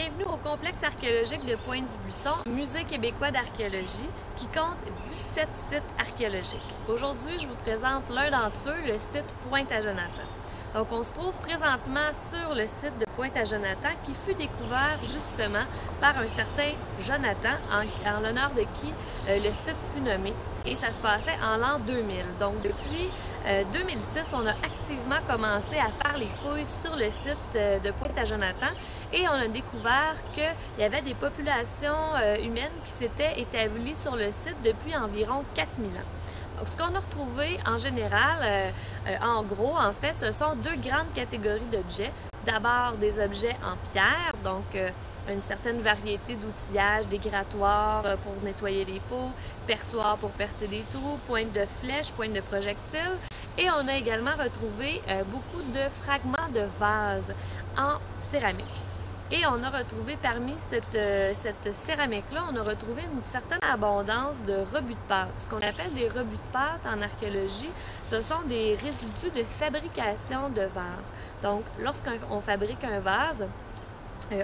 Bienvenue au complexe archéologique de Pointe-du-Buisson, musée québécois d'archéologie, qui compte 17 sites archéologiques. Aujourd'hui, je vous présente l'un d'entre eux, le site Pointe-à-Jonathan. Donc, on se trouve présentement sur le site de Pointe-à-Jonathan, qui fut découvert justement par un certain Jonathan, en l'honneur de qui le site fut nommé. Et ça se passait en l'an 2000. Donc, depuis 2006, on a activement commencé à faire les fouilles sur le site de Pointe-à-Jonathan et on a découvert qu'il y avait des populations humaines qui s'étaient établies sur le site depuis environ 4000 ans. Donc, ce qu'on a retrouvé en général, en gros, en fait, ce sont deux grandes catégories d'objets. D'abord, des objets en pierre, donc une certaine variété d'outillages, des grattoirs pour nettoyer les pots, perçoirs pour percer des trous, pointes de flèches, pointes de projectiles. Et on a également retrouvé beaucoup de fragments de vases en céramique. Et on a retrouvé parmi cette céramique-là, on a retrouvé une certaine abondance de rebuts de pâte. Ce qu'on appelle des rebuts de pâte en archéologie, ce sont des résidus de fabrication de vases. Donc, lorsqu'on fabrique un vase,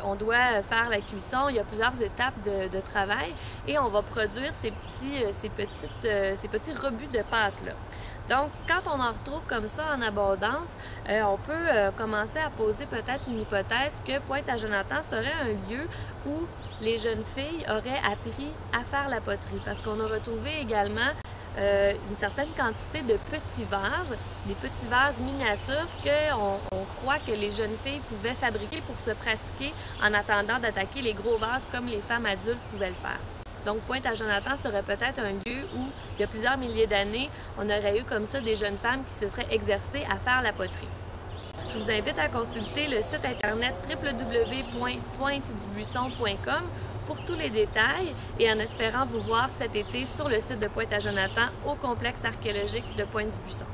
on doit faire la cuisson, il y a plusieurs étapes de travail et on va produire ces petits rebuts de pâte-là. Donc, quand on en retrouve comme ça en abondance, on peut commencer à poser peut-être une hypothèse que Pointe-à-Jonathan serait un lieu où les jeunes filles auraient appris à faire la poterie. Parce qu'on a retrouvé également une certaine quantité de petits vases, des petits vases miniatures qu'on croit que les jeunes filles pouvaient fabriquer pour se pratiquer en attendant d'attaquer les gros vases comme les femmes adultes pouvaient le faire. Donc, Pointe-à-Jonathan serait peut-être un lieu où, il y a plusieurs milliers d'années, on aurait eu comme ça des jeunes femmes qui se seraient exercées à faire la poterie. Je vous invite à consulter le site internet www.pointedubuisson.com pour tous les détails et en espérant vous voir cet été sur le site de Pointe-à-Jonathan au complexe archéologique de Pointe-du-Buisson.